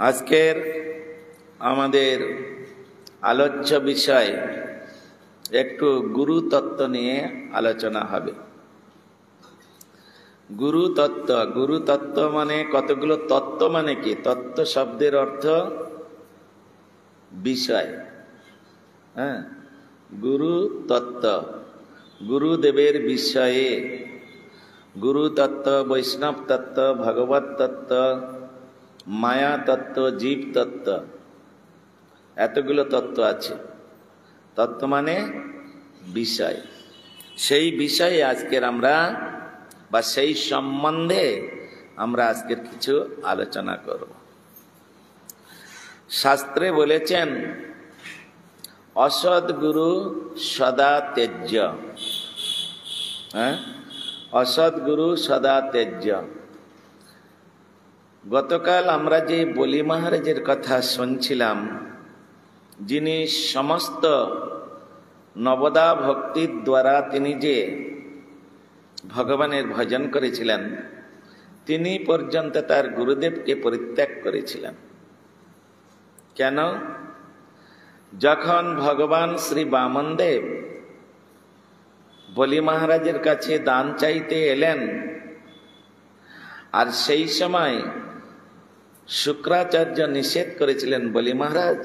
আজকের আমাদের আলোচ্য বিষয় একটু গুরু তত্ত্ব নিয়ে আলোচনা হবে। গুরু তত্ত্ব মানে কতগুলো তত্ত্ব, মানে কি? তত্ত্ব শব্দের অর্থ বিষয়। হ্যাঁ, গুরু তত্ত্ব, গুরুদেবের বিষয়ে গুরু তত্ত্ব, বৈষ্ণব তত্ত্ব, ভগবত তত্ত্ব, মায়া তত্ত্ব, জীব তত্ত্ব, এতগুলো তত্ত্ব আছে। তত্ত্ব মানে বিষয়। সেই বিষয়ে আজকের আমরা বা সেই সম্বন্ধে আমরা আজকের কিছু আলোচনা করব। শাস্ত্রে বলেছেন অসৎ গুরু সদা তেজ্য। অসৎ গুরু সদা তেজ্য। গতকাল আমরা যে বলি মহারাজের কথা শুনছিলাম, যিনি সমস্ত নবদা ভক্তির দ্বারা তিনি যে ভগবানের ভজন করেছিলেন, তিনি পর্যন্ত তার গুরুদেবকে পরিত্যাগ করেছিলেন। কেন? যখন ভগবান শ্রী বামনদেব বলি মহারাজের কাছে দান চাইতে এলেন, আর সেই সময় শুক্রাচার্য নিষেধ করেছিলেন, বলি মহারাজ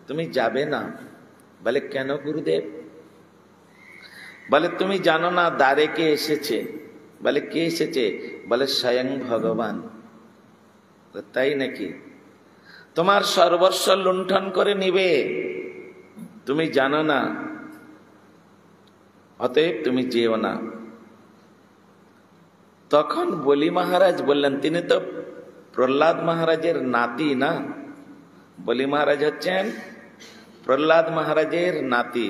তুমি যাবে না। বলে কেন গুরুদেব? বলে তুমি জানো না দ্বারে কে এসেছে? বলে কে এসেছে? বলে স্বয়ং ভগবান। তাই নাকি? তোমার সর্বস্ব লুণ্ঠন করে নিবে, তুমি জানো না, অতএব তুমি যেও না। তখন বলি মহারাজ বললেন, তিনি তো প্রহ্লাদ মহারাজের নাতি না? বলি মহারাজ হচ্ছেন প্রহ্লাদ মহারাজের নাতি।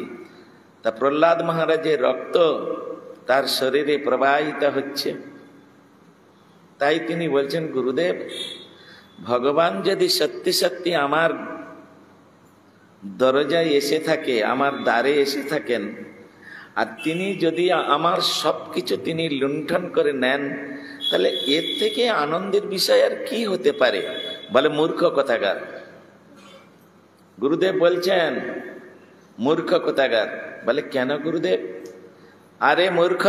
তা প্রহ্লাদ মহারাজের রক্ত তার শরীরে প্রবাহিত হচ্ছে। তাই তিনি বলছেন, গুরুদেব ভগবান যদি সত্যি সত্যি আমার দরজায় এসে থাকে, আমার দ্বারে এসে থাকেন, আর তিনি যদি আমার সবকিছু তিনি লুণ্ঠন করে নেন, তাহলে এর থেকে আনন্দের বিষয় আর কি হতে পারে? বলে মূর্খ কথাগার। গুরুদেব বলছেন মূর্খ কথাগার। বলে কেন গুরুদেব? আরে মূর্খ,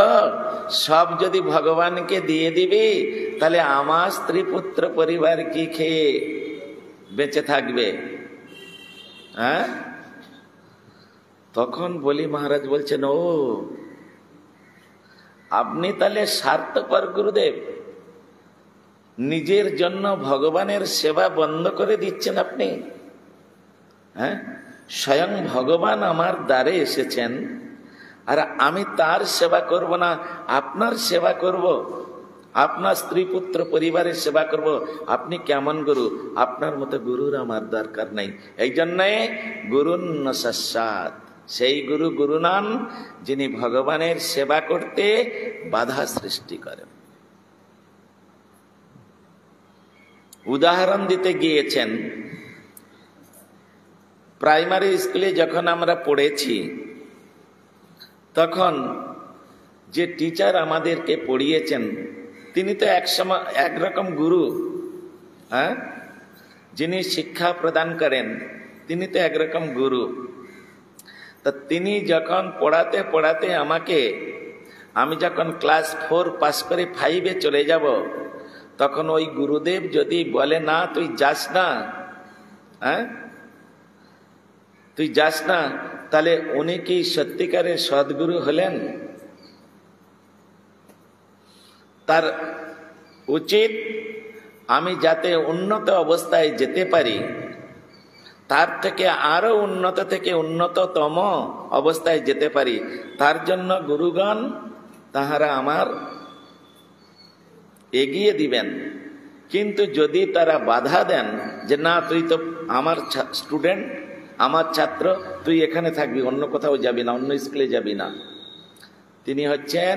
সব যদি ভগবানকে দিয়ে দিবি, তাহলে আমার স্ত্রী পুত্র পরিবার কি খেয়ে বেঁচে থাকবে? হ্যাঁ? তখন বলি মহারাজ বলছেন, ও আপনি তাহলে স্বার্থপর গুরুদেব, নিজের জন্য ভগবানের সেবা বন্ধ করে দিচ্ছেন আপনি। হ্যাঁ, স্বয়ং ভগবান আমার দ্বারে এসেছেন, আর আমি তার সেবা করব না, আপনার সেবা করব, আপনার স্ত্রী পুত্র পরিবারের সেবা করব। আপনি কেমন গুরু? আপনার মতো গুরুর আমার দরকার নেই। এই জন্যে গুরুন্ন সস্যাৎ, সেই গুরু গুরু নন যিনি ভগবানের সেবা করতে বাধা সৃষ্টি করেন। উদাহরণ দিতে গিয়েছেন, প্রাইমারি স্কুলে যখন আমরা পড়েছি, তখন যে টিচার আমাদেরকে পড়িয়েছেন, তিনি তো একরকম গুরু। হ্যাঁ, যিনি শিক্ষা প্রদান করেন তিনি তো একরকম গুরু। তা তিনি যখন পড়াতে পড়াতে আমি যখন ক্লাস 4 পাস করে 5-এ চলে যাব, তখন ওই গুরুদেব যদি বলে না তুই যাস না, হ্যাঁ তুই যাস না, তাহলে উনি কি সত্যিকারের সদ্গুরু হলেন? তার উচিত আমি যাতে উন্নত অবস্থায় যেতে পারি, তার থেকে আরো উন্নত থেকে উন্নততম অবস্থায় যেতে পারি, তার জন্য গুরুগণ তাহারা আমার এগিয়ে দিবেন। কিন্তু যদি তারা বাধা দেন যে না তুই তো আমার স্টুডেন্ট, আমার ছাত্র, তুই এখানে থাকবি, অন্য কোথাও যাবি না, অন্য স্কুলে যাবি না, তিনি হচ্ছেন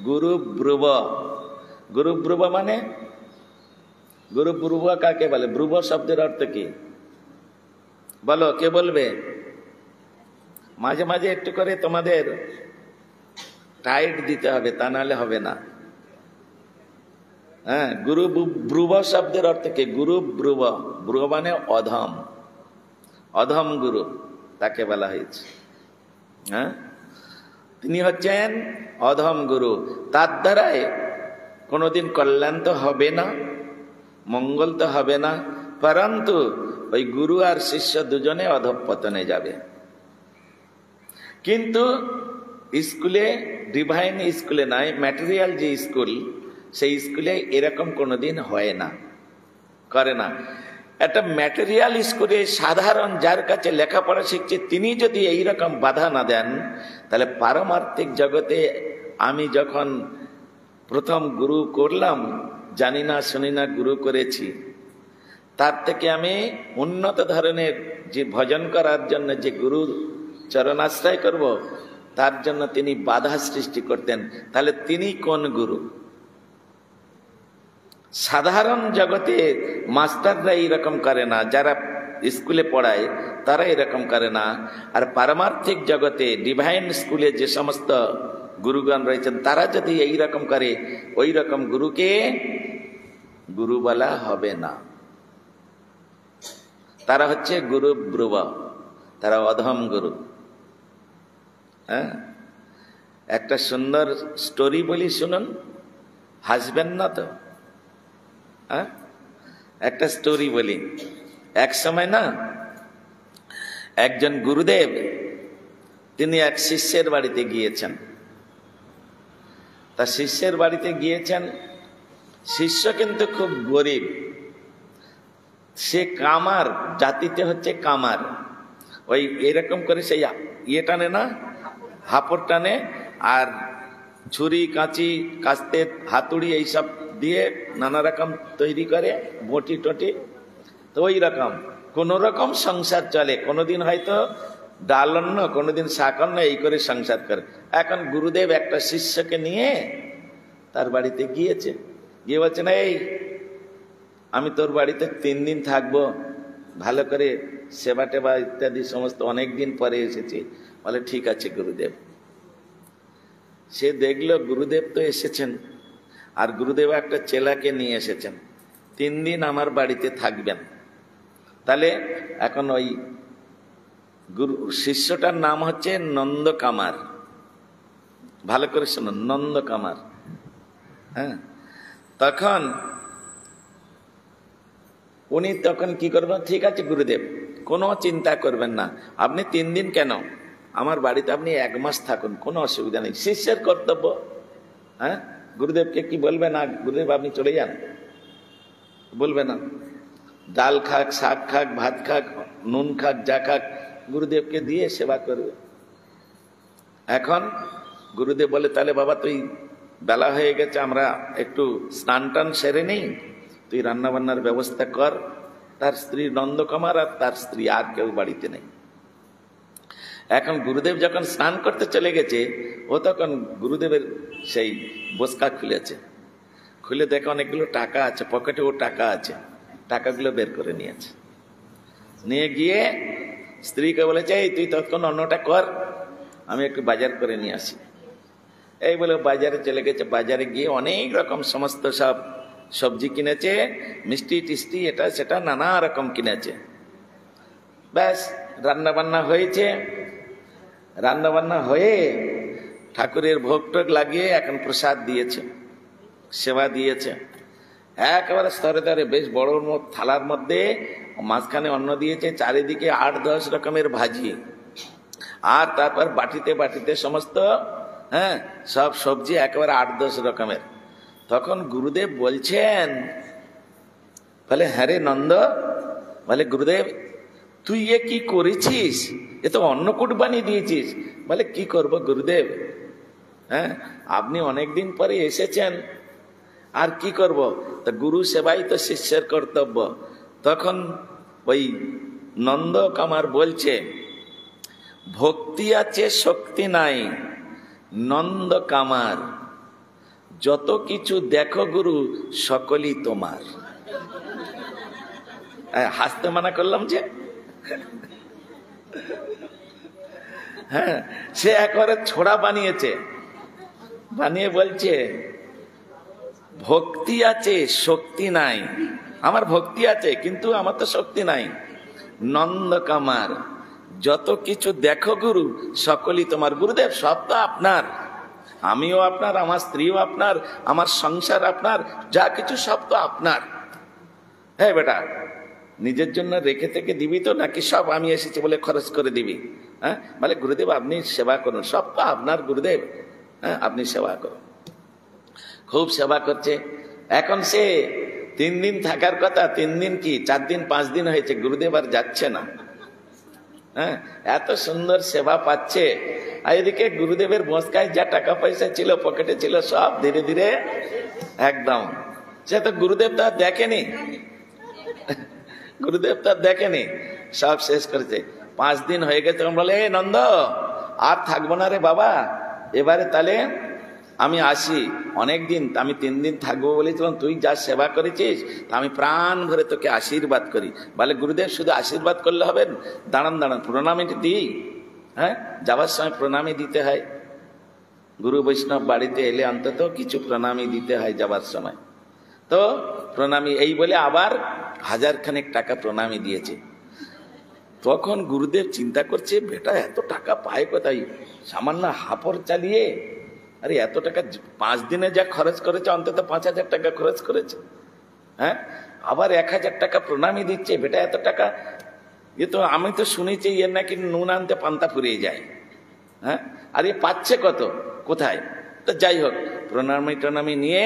গুরু ব্রুব। গুরু ব্রুব মানে, গুরু ব্রুব কাকে বলে? ব্রুব শব্দের অর্থ কি বলো, কে বলবে? মাঝে মাঝে একটু করে তোমাদের টাইট দিতে হবে, তা নাহলে হবে না। হ্যাঁ, গুরু ব্রুব শব্দের অর্থ কি? গুরু ব্রুব, ব্রুব মানে অধম, অধম গুরু তাকে বলা হয়েছে। হ্যাঁ, তিনি হচ্ছেন অধম গুরু। তার দ্বারাই কোনোদিন কল্যাণ তো হবে না, মঙ্গল তো হবে না, পরন্তু ওই গুরু আর শিষ্য দুজনে অধঃপতনে যাবে। কিন্তু স্কুলে, ডিভাইন স্কুলে নয়, ম্যাটেরিয়াল যে স্কুল, সেই স্কুলে এরকম কোনোদিন হয় না, করে না। একটা ম্যাটেরিয়াল স্কুলে সাধারণ যার কাছে লেখাপড়া শিখছে, তিনি যদি এইরকম বাধা না দেন, তাহলে পারমার্থিক জগতে আমি যখন প্রথম গুরু করলাম, জানি না শুনি না গুরু করেছি, তার থেকে আমি উন্নত ধরনের যে ভজন করার জন্য যে গুরু চরণাশ্রয় করব, তার জন্য তিনি বাধা সৃষ্টি করতেন। তাহলে তিনি কোন গুরু? সাধারণ জগতে মাস্টাররা এইরকম করে না, যারা স্কুলে পড়ায় তারা এরকম করে না। আর পারমার্থিক জগতে ডিভাইন স্কুলে যে সমস্ত গুরুগণ রয়েছেন, তারা যদি এইরকম করে, ওই রকম গুরুকে গুরু বলা হবে না। তারা হচ্ছে গুরু ব্রুব, তারা অধম গুরু। হ্যাঁ, একটা সুন্দর স্টোরি বলি, শুনুন, হাসবেন না তো? হ্যাঁ, একটা স্টোরি বলি। এক সময় না, একজন গুরুদেব তিনি এক শিষ্যের বাড়িতে গিয়েছেন। তা শিষ্যের বাড়িতে গিয়েছেন, শিষ্য কিন্তু খুব গরিব, সে কামার, জাতিতে হচ্ছে কামার। ওই এরকম করে সেই ইয়ে টানে না, হাপড় টানে, আর ছুরি কাঁচি কাস্তে হাতুড়ি এইসব দিয়ে নানা রকম তৈরি করে, বটি টটি। তো ওই রকম কোন রকম সংসার চলে, কোনোদিন হয়তো ডাল অন্ন, কোনোদিন শাক অন্ন, এই করে সংসার করে। এখন গুরুদেব একটা শিষ্যকে নিয়ে তার বাড়িতে গিয়েছে, গিয়ে বলছে, না এই আমি তোর বাড়িতে 3 দিন থাকবো, ভালো করে সেবা টেবা ইত্যাদি সমস্ত, অনেক দিন পরে এসেছি। বলে ঠিক আছে গুরুদেব। সে দেখলো গুরুদেব তো এসেছেন, আর গুরুদেব একটা চেলাকে নিয়ে এসেছেন, 3 দিন আমার বাড়িতে থাকবেন। তাহলে এখন ওই গুরু শিষ্যটার নাম হচ্ছে নন্দ কামার, ভালো করে শুনুন, নন্দ কামার। হ্যাঁ, তখন উনি তখন কি করবেন, ঠিক আছে গুরুদেব, কোনো চিন্তা করবেন না, আপনি 3 দিন কেন, আমার বাড়িতে আপনি 1 মাস থাকুন, কোনো অসুবিধা নেই। শিষ্যের কর্তব্য। হ্যাঁ, গুরুদেবকে কি বলবে না, গুরুদেব আপনি চলে যান, বলবে না। ডাল খাক, শাক খাক, ভাত খাক, নুন খাক, যা খাক, গুরুদেবকে দিয়ে সেবা করবে। এখন গুরুদেব বলে, তাহলে বাবা তুই বেলা হয়ে গেছে, আমরা একটু স্নান টান সেরে নেই, তুই রান্না বান্নার ব্যবস্থা কর। তার স্ত্রী নন্দকুমার আর তার স্ত্রী, আর কেউ বাড়িতে নেই। এখন গুরুদেব যখন স্নান করতে চলে গেছে, ও তখন গুরুদেবের সেই বসকা খুলেছে, খুলে দেখে অনেকগুলো টাকা আছে পকেটে, ও টাকা আছে, টাকাগুলো বের করে নিয়েছে। নিয়ে গিয়ে স্ত্রীকে বলেছে, এই তুই তখন অন্যটা কর, আমি একটু বাজার করে নিয়ে আসি। এই বলে বাজারে চলে গেছে। বাজারে গিয়ে অনেক রকম সমস্ত সব সবজি কিনেছে, মিষ্টি টিষ্টি এটা সেটা নানা রকম কিনেছে। ব্যাস রান্না বান্না হয়েছে। রান্না বান্না হয়ে ঠাকুরের ভোগ টোগ লাগিয়ে এখন প্রসাদ দিয়েছে, সেবা দিয়েছে। একেবারে স্তরে স্তরে বেশ বড় থালার মধ্যে মাঝখানে অন্ন দিয়েছে, চারিদিকে 8-10 রকমের ভাজি, আর তারপর বাটিতে বাটিতে সমস্ত সব সবজি একেবারে 8-10 রকমের। তখন গুরুদেব বলছেন, বলে হ্যাঁ রে নন্দ, বলে গুরুদেব তুই এ কি করেছিস, এ তো অন্নকূট বানিয়ে দিয়েছিস। বলে কি করব গুরুদেব, আপনি অনেকদিন পরে এসেছেন, আর কি করব, তা গুরু সেবাই তো শিষ্যের কর্তব্য। তখন ওই নন্দ কামার বলছে, ভক্তি আছে শক্তি নাই নন্দ কামার, যত কিছু দেখো গুরু সকলই তোমার। হাসতে মানা করলাম যে, হ্যাঁ, সে একবারে ছোড়া বানিয়েছে, বানিয়ে বলছে ভক্তি আছে শক্তি নাই, আমার ভক্তি আছে কিন্তু আমার তো শক্তি নাই। নন্দ কামার, যত কিছু দেখো গুরু সকলই তোমার। গুরুদেব সব তো আপনার, আমিও আপনার, আমার স্ত্রীও আপনার, আমার সংসার আপনার, যা কিছু সব তো আপনার। হ্যাঁ বেটা, নিজের জন্য রেখে থেকে দিবি তো, নাকি সব আমি এসেছি বলে খরচ করে দিবি? হ্যাঁ, বলে গুরুদেব আপনি সেবা করুন, সব তো আপনার গুরুদেব, হ্যাঁ আপনি সেবা করুন। খুব সেবা করছে। এখন সে 3 দিন থাকার কথা, 3 দিন কি 4 দিন 5 দিন হয়েছে, গুরুদেব আর যাচ্ছে না। হ্যাঁ, এত সুন্দর সেবা পাচ্ছে। আর এদিকে গুরুদেবের বসকায় যা টাকা পয়সা ছিল, পকেটে ছিল, সব ধীরে ধীরে একদম, সে তো গুরুদেব তার দেখেনি, গুরুদেব তার দেখেনি, সব শেষ করেছে। 5 দিন হয়ে গেছে, তখন বলে এ নন্দ আর থাকবো না রে বাবা, এবারে তাহলে আমি আসি। অনেক দিন, আমি 3 দিন থাকবো বলেছিলাম, তুই যা সেবা করেছিস তা আমি প্রাণ ভরে তোকে আশীর্বাদ করি। বলে গুরুদেব শুধু আশীর্বাদ করলে হবে? দাঁড়ান দাঁড়ান, প্রণামীটি দিই। হ্যাঁ, যাবার সময় প্রণামী দিতে হয়, গুরু বৈষ্ণব বাড়িতে এলে অন্তত কিছু প্রণামী দিতে হয় যাবার সময়। তো প্রণামী এই বলে আবার 1000 খানেক টাকা প্রণামী দিয়েছে। তখন গুরুদেব চিন্তা করছে, বেটা এত টাকা পায় কোথায়, সামান্য হাপড় চালিয়ে, আরে এত টাকা 5 দিনে যা খরচ করেছে অন্তত 5000 টাকা খরচ করেছে। হ্যাঁ, আবার 1000 টাকা প্রণামী দিচ্ছে, বেটা এত টাকা, এ তো আমি তো শুনেছি এর নাকি নুন আনতে পান্তা ফুরিয়ে যায়। হ্যাঁ, আর এ পাচ্ছে কত, কোথায়? তো যাই হোক, প্রণামী টনামী নিয়ে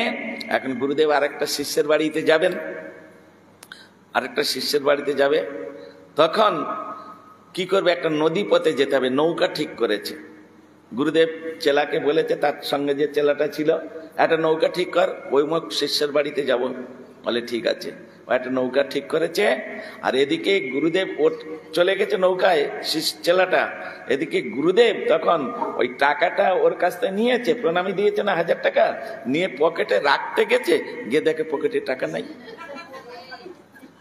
এখন গুরুদেব আরেকটা শিষ্যের বাড়িতে যাবেন, আরেকটা শিষ্যের বাড়িতে যাবে। তখন কি করবে, একটা নদী পথে যেতে হবে, নৌকা ঠিক করেছে। গুরুদেব চেলাকে বলেছে, তার সঙ্গে যে চেলাটা ছিল, একটা নৌকা ঠিক কর, ওই মুখ শিষ্যের বাড়িতে যাব। বলে ঠিক আছে, একটা নৌকা ঠিক করেছে। আর এদিকে গুরুদেব চলে গেছে নৌকায়, চেলাটা। এদিকে গুরুদেব তখন ওই টাকাটা ওর কাছ থেকে নিয়েছে, প্রণামী দিয়েছে না 1000 টাকা, নিয়ে পকেটে রাখতে গেছে, গিয়ে দেখে পকেটে টাকা নাই।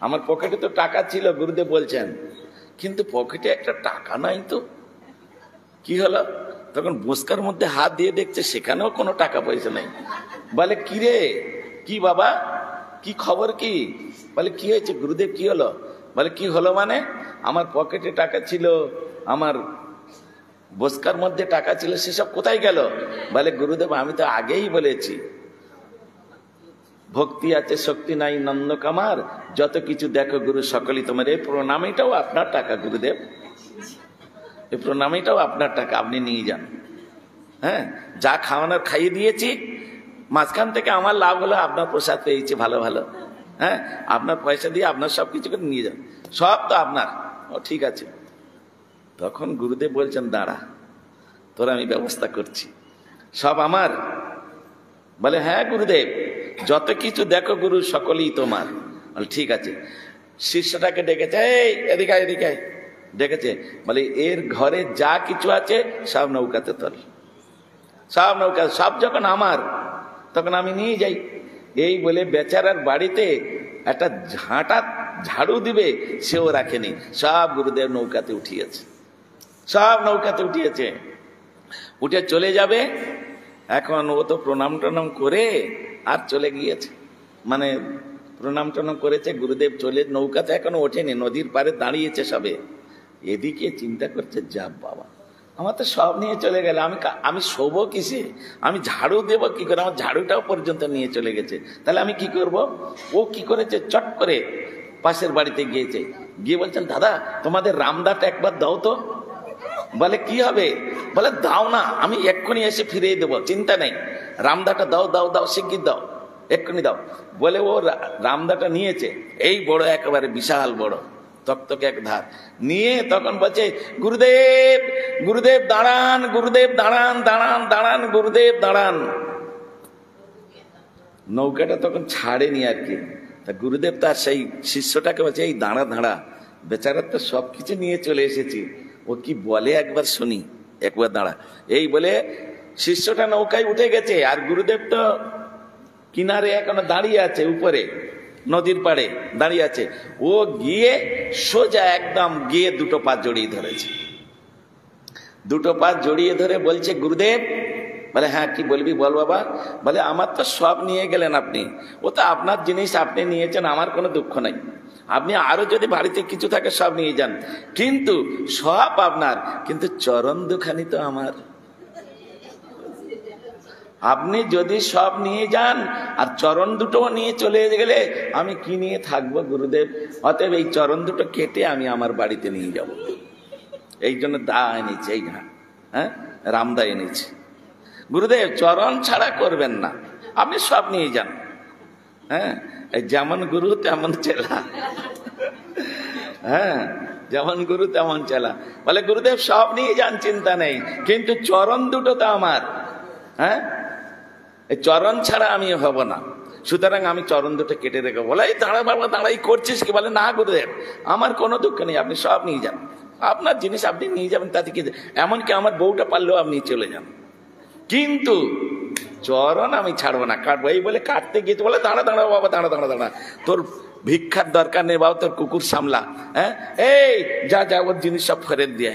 আমার পকেটে তো টাকা ছিল, গুরুদেব বলছেন, কিন্তু পকেটে একটা টাকা নাই তো, কি হলো? তখন বস্কার মধ্যে হাত দিয়ে দেখছে, সেখানেও কোনো টাকা পয়সা নাই। বলে কি রে, কি বাবা, কি খবর কি? বলে কি হয়েছে গুরুদেব, কি হলো? বলে কি হলো মানে, আমার পকেটে টাকা ছিল, আমার বস্কার মধ্যে টাকা ছিল, সেসব কোথায় গেল? বলে গুরুদেব আমি তো আগেই বলেছি, ভক্তি আছে শক্তি নাই নন্দ কামার, যত কিছু দেখো গুরু সকলই তোমার। এই প্রণামীটাও আপনার টাকা গুরুদেব, এই প্রণামীটাও আপনার টাকা, আপনি নিয়ে যান। হ্যাঁ, যা খাওয়ানোর খাইয়ে দিয়েছি, মাঝখান থেকে আমার লাভ হলো, আপনার প্রসাদ পেয়েছি ভালো ভালো। হ্যাঁ, আপনার পয়সা দিয়ে আপনার সব কিছু করে নিয়ে যান, সব তো আপনার। ও ঠিক আছে। তখন গুরুদেব বলছেন, দাঁড়া, তোর আমি ব্যবস্থা করছি, সব আমার। বলে হ্যাঁ গুরুদেব, যত কিছু দেখো গুরু সকলেই তোমার। বলে ঠিক আছে। শিষ্যটাকে ডেকেছে, এই এদিকে এদিকে ডেকেছে। বলে এর ঘরে যা কিছু আছে সব নৌকাতে তোল, সব নৌকা, সব যখন আমার তখন আমি নিয়ে যাই। এই বলে বেচারার বাড়িতে একটা ঝাড়ু দিবে সেও রাখেনি, সব গুরুদেব নৌকাতে উঠিয়েছে, সব নৌকাতে উঠিয়েছে। উঠে চলে যাবে। এখন ও তো প্রণাম টনাম করে আর চলে গিয়েছে, মানে প্রণাম টনাম করেছে, গুরুদেব চলে, নৌকাতে এখনো ওঠেনি, নদীর পারে দাঁড়িয়েছে সবে। এদিকে চিন্তা করছে, যা বাবা, আমার তো সব নিয়ে চলে গেল, আমি শোবো কিসে, আমি ঝাড়ু দেবো কি করে, আমার ঝাড়ুটাও পর্যন্ত নিয়ে চলে গেছে, তাহলে আমি কি করব? ও কি করেছে, চট করে পাশের বাড়িতে গিয়েছে, গিয়ে বলছেন, দাদা তোমাদের রামদাটা একবার দাও তো। বলে কি হবে? বলে দাও না, আমি এক্ষুনি এসে ফিরিয়ে দেবো, চিন্তা নেই, রামদাটা দাও দাও দাও, শিগগির দাও, এক্ষুনি দাও। বলে ও রামদাটা নিয়েছে, এই বড়, একেবারে বিশাল বড় তক্তকে এক ধার নিয়ে, তখন বলছে, গুরুদেব গুরুদেব দাঁড়ান, গুরুদেব দাঁড়ান, দাঁড়ান দাঁড়ান, গুরুদেব দাঁড়ান। নৌকাটা তখন ছাড়েনি আর কি। তা গুরুদেব তার সেই শিষ্যটাকে বলছে, এই দাঁড়া দাঁড়া, বেচারার তো সবকিছু নিয়ে চলে এসেছি, ও কি বলে একবার শুনি, একবার দাঁড়া। এই বলে শিষ্যটা নৌকায় উঠে গেছে, আর গুরুদেব তো কিনারে এখনো দাঁড়িয়ে আছে, উপরে নদীর পাড়ে দাঁড়িয়ে আছে। ও গিয়ে সোজা একদম গিয়ে 2 পা জড়িয়ে ধরেছে, 2 পা জড়িয়ে ধরে বলছে, গুরুদেব বলে হ্যাঁ কি বলবি বল বাবা। বলে আমার তো সব নিয়ে গেলেন আপনি, ও তো আপনার জিনিস আপনি নিয়েছেন, আমার কোনো দুঃখ নাই। আপনি আরো যদি বাড়িতে কিছু থাকে সব নিয়ে যান, কিন্তু সব আপনার, কিন্তু চরণ দুখানি তো আমার। আপনি যদি সব নিয়ে যান আর চরণ দুটো নিয়ে চলে গেলে আমি কি নিয়ে থাকবো গুরুদেব? অতএব এই চরণ দুটো কেটে আমি আমার বাড়িতে নিয়ে যাব। এই জন্য দা এনেছে, এই হ্যাঁ রামদা এনেছে। গুরুদেব চরণ ছাড়া করবেন না, আপনি সব নিয়ে যান। হ্যাঁ, যেমন গুরু তেমন চেলা। হ্যাঁ, যেমন গুরু তেমন চেলা। বলে গুরুদেব সব নিয়ে যান, চিন্তা নেই, কিন্তু চরণ দুটো তো আমার। হ্যাঁ, চরণ ছাড়া আমি হব না, সুতরাং আমি চরণ দুটো কেটে রেখে। বলে এই দাঁড়া বাবা দাঁড়াই করছিস কি? বলে না গুরুদেব আমার কোনো দুঃখ নেই, আপনি সব নিয়ে যান, আপনার জিনিস আপনি নিয়ে যাবেন, তাতে কি? এমনকি আমার বউটা পারলেও আপনি চলে যান, কিন্তু চরণ আমি ছাড়বো না, কাটবো। এই বলে কাটতে গিয়েছে। বলে দাঁড়া দাঁড়া বাবা, দাঁড়া দাঁড়া দাঁড়া, তোর ভিক্ষার দরকার নেই বাবা, তোর কুকুর সামলা। হ্যাঁ, এই যা যা ওর জিনিস সব ফেরত দিয়ে।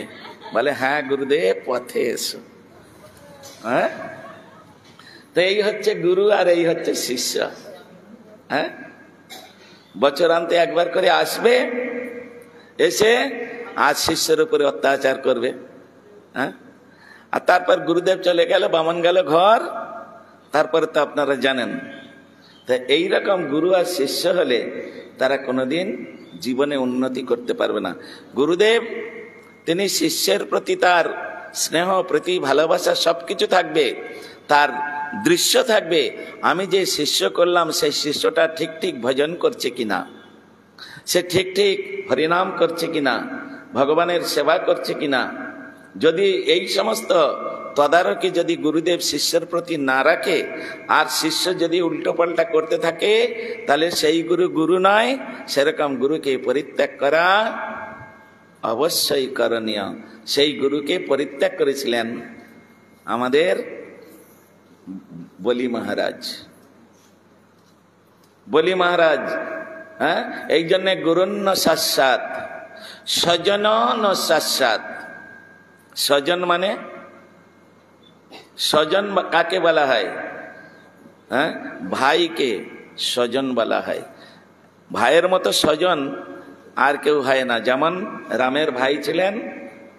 বলে হ্যাঁ গুরুদেব পথে এসো। হ্যাঁ, তো এই হচ্ছে গুরু আর এই হচ্ছে শিষ্য। হ্যাঁ, বছরান্তে একবার করে আসবে, এসে আজ শিষ্যের উপরে অত্যাচার করবে। হ্যাঁ, আর তারপর গুরুদেব চলে গেল, বামন গেল ঘর, তারপরে তো আপনারা জানেন। তা এইরকম গুরু আর শিষ্য হলে তারা কোনোদিন জীবনে উন্নতি করতে পারবে না। গুরুদেব তিনি শিষ্যের প্রতি তার স্নেহ, প্রতি ভালোবাসা সবকিছু থাকবে, তার দৃশ্য থাকবে। আমি যে শিষ্য করলাম সেই শিষ্যটা ঠিক ঠিক ভজন করছে কিনা, সে ঠিক ঠিক হরিনাম করছে কিনা, ভগবানের সেবা করছে কিনা। যদি এই সমস্ত তদারকি যদি গুরুদেব শিষ্যের প্রতি না রাখে, আর শিষ্য যদি উল্টো পাল্টা করতে থাকে, তাহলে সেই গুরু গুরু নয়। সেরকম গুরুকে পরিত্যাগ করা অবশ্যই করণীয়। সেই গুরুকে পরিত্যাগ করেছিলেন আমাদের বলি মহারাজ। বলি মহারাজ, হ্যাঁ, এই জন্য গুরুন্ন শাশ্বত স্বজন শাশ্বত। স্বজন মানে স্বজন কাকে বলা হয়? হ্যাঁ, ভাইকে স্বজন বলা হয়। ভাইয়ের মতো স্বজন আর কেউ হয় না। যেমন রামের ভাই ছিলেন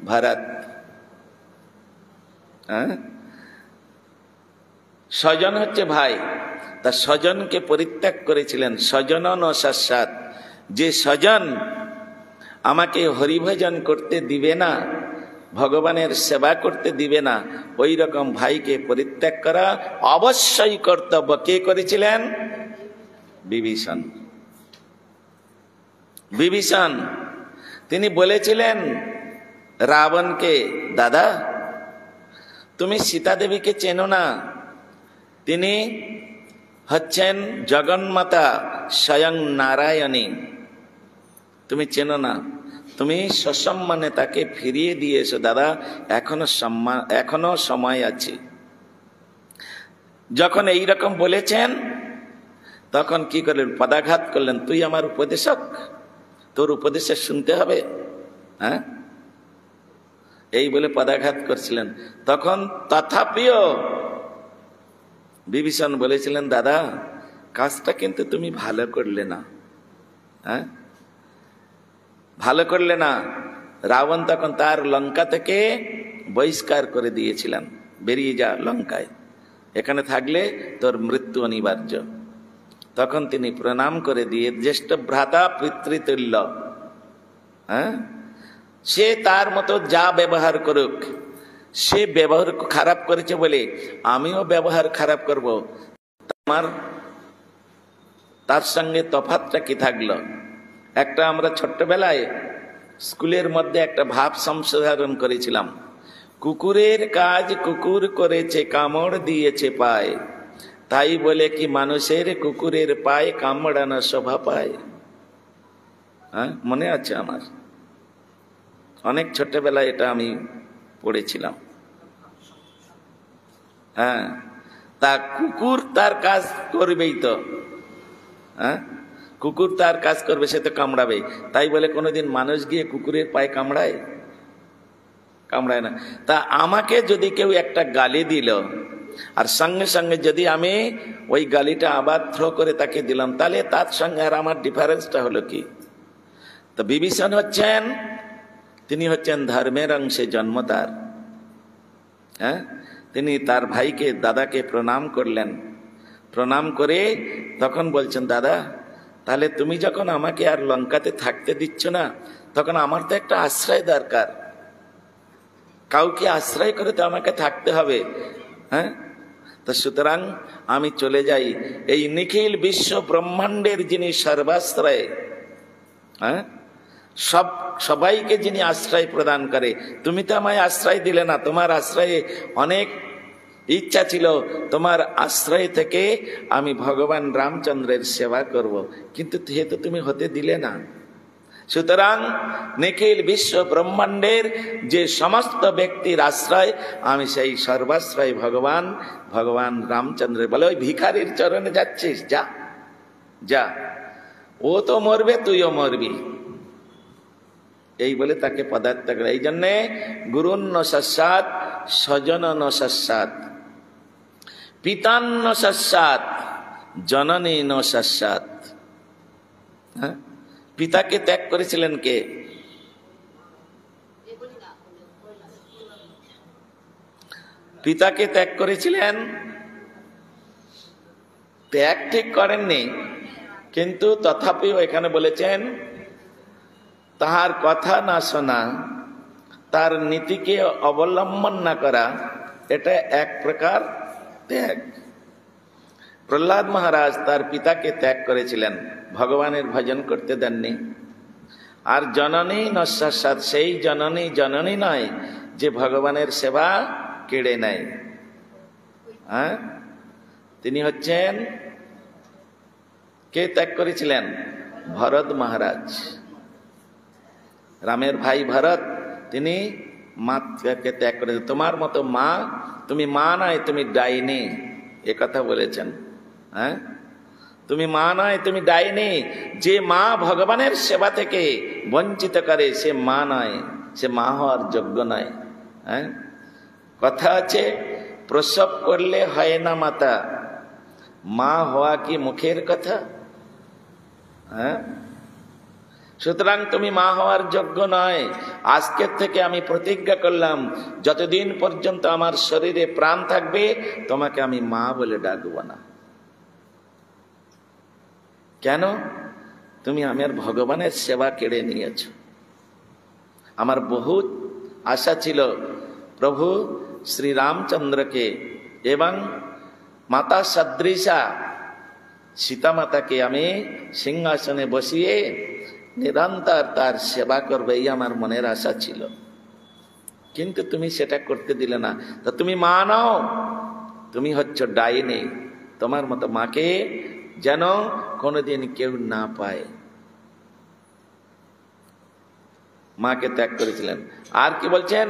ভরত। হ্যাঁ, স্বজন হচ্ছে ভাই, তা স্বজনকে পরিত্যাগ করেছিলেন। স্বজন শাশ্বত, যে স্বজন আমাকে হরিভজন করতে দিবে না, ভগবানের সেবা করতে দিবে না, ওই রকম ভাইকে পরিত্যাগ করা অবশ্যই কর্তব্য। কে করেছিলেন? বিভীষণ। বিভীষণ তিনি বলেছিলেন রাবণকে, দাদা তুমি সীতা দেবীকে চেনো না, তিনি হচ্ছেন জগন্মাতা স্বয়ং নারায়ণী, তুমি চেনো না, তুমি সসম্মানে তাকে ফিরিয়ে দিয়ে এসো দাদা, এখনো সময় আছে। যখন এইরকম বলেছেন তখন কি করলেন? পদাঘাত করলেন। তুই আমার উপদেশক, তোর উপদেশে শুনতে হবে। হ্যাঁ, এই বলে পদাঘাত করছিলেন। তখন তথাপিও বিভীষণ বলেছিলেন, দাদা কাজটা কিন্তু তুমি ভালো করলে না। হ্যাঁ, ভালো করলে না। রাবণ তখন তার লঙ্কা থেকে বহিষ্কার করে দিয়েছিলেন, বেরিয়ে যা লঙ্কায়, এখানে থাকলে তোর মৃত্যু অনিবার্য। তখন তিনি প্রণাম করে দিয়ে, জ্যেষ্ঠ ভ্রাতা পিতৃতুল্য, হ্যাঁ, সে তার মতো যা ব্যবহার করুক, সে ব্যবহার খারাপ করেছে বলে আমিও ব্যবহার খারাপ করব, তার সঙ্গে তফাৎটা কি থাকলো? একটা আমরা ছোট্টবেলায় স্কুলের মধ্যে একটা ভাব সংশোধন করেছিলাম, কুকুরের কাজ কুকুর করেছে, কামড় দিয়েছে পায়, তাই বলে কি মানুষের কুকুরের পায়ে কামড়ানো শোভা পায়? হ্যাঁ, মনে আছে আমার, অনেক ছোটবেলায় এটা আমি পড়েছিলাম। হ্যাঁ, তা কুকুর তার কাজ করবেই তো। হ্যাঁ, কুকুর তার কাজ করবে, সে তো কামড়াবে। তাই বলে কোনোদিন মানুষ গিয়ে কুকুরের পায়ে কামড়ায়? কামড়ায় না। তা আমাকে যদি কেউ একটা গালি দিল, আর সঙ্গে সঙ্গে যদি আমি ওই গালিটা আবার থ্রো করে তাকে দিলাম, তাহলে তার সঙ্গে আর আমার ডিফারেন্সটা হলো কি? তো বিভীষণ হচ্ছেন, তিনি হচ্ছেন ধর্মের অংশে জন্ম তার। হ্যাঁ, তিনি তার ভাইকে, দাদাকে প্রণাম করলেন। প্রণাম করে তখন বলছেন, দাদা তাহলে তুমি যখন আমাকে আর লঙ্কাতে থাকতে দিচ্ছ না, তখন আমার তো একটা আশ্রয় দরকার, কাউকে আশ্রয় করে তো আমাকে থাকতে হবে। হ্যাঁ, তো সুতরাং আমি চলে যাই এই নিখিল বিশ্ব ব্রহ্মাণ্ডের যিনি সর্বাশ্রয়, হ্যাঁ, সবাইকে যিনি আশ্রয় প্রদান করে, তুমি তো আমায় আশ্রয় দিলে না। তোমার আশ্রয়ে অনেক ইচ্ছা ছিল, তোমার আশ্রয় থেকে আমি ভগবান রামচন্দ্রের সেবা করব, কিন্তু যেহেতু তুমি হতে দিলে না, সুতরাং নিখিল বিশ্ব ব্রহ্মাণ্ডের যে সমস্ত ব্যক্তির আশ্রয়, আমি সেই সর্বাশ্রয় ভগবান রামচন্দ্রের। বলে ওই ভিখারির চরণে যাচ্ছিস, যা যা, ও তো মরবে, তুইও মরবি, এই বলে তাকে পদার্থ করে। এই জন্যে গুরুন্ন সস্যাৎ স্বজনন সস্যাৎ, পিতান্ন সস্যাৎ জননী ন সস্যাৎ। হ্যাঁ, পিতাকে ত্যাগ করেছিলেন কে? পিতাকে ত্যাগ করেছিলেন, ত্যাগ ঠিক করেননি, কিন্তু তথাপিও এখানে বলেছেন তাহার কথা না শোনা, তার নীতিকে অবলম্বন না করা, এটা এক প্রকার ত্যাগ। প্রহ্লাদ মহারাজ তার পিতাকে ত্যাগ করেছিলেন, ভগবানের ভজন করতে দেননি। আর জননী নস্যাৎ, সেই জননী নয় যে ভগবানের সেবা কেড়ে নেয়। হ্যাঁ, তিনি হচ্ছেন, কে ত্যাগ করেছিলেন? ভরত মহারাজ, রামের ভাই ভরত, তিনি মাকে ত্যাগ করেছেন। তোমার মতো মা, তুমি মা নয়, তুমি ডাইনি, এ কথা বলেছেন। হ্যাঁ, তুমি মা নয়, তুমি ডাইনি। যে মা ভগবানের সেবা থেকে বঞ্চিত করে, সে মা নয়, সে মা হওয়ার যোগ্য নয়। হ্যাঁ, কথা আছে, প্রসব করলে হয় না মাতা, মা হওয়া কি মুখের কথা? হ্যাঁ, সুতরাং তুমি মা হওয়ার যোগ্য নয়। আজকের থেকে আমি প্রতিজ্ঞা করলাম, যতদিন পর্যন্ত আমার শরীরে প্রাণ থাকবে, তোমাকে আমি মা বলে ডাকবো না। কেন? তুমি আমার ভগবানের সেবা কেড়ে নিয়েছ। আমার বহুত আশা ছিল প্রভু শ্রী রামচন্দ্রকে এবং মাতা সদৃশা সীতা মাতাকে আমি সিংহাসনে বসিয়ে নিরন্তর তার সেবা করবে, এই আমার মনের আশা ছিল, কিন্তু তুমি সেটা করতে দিলে না। তা তুমি মা নাও, তুমি হচ্ছ ডাইনি। তোমার মতো মাকে যেন কোনোদিন কেউ না পায়। মাকে ত্যাগ করেছিলেন। আর কি বলছেন?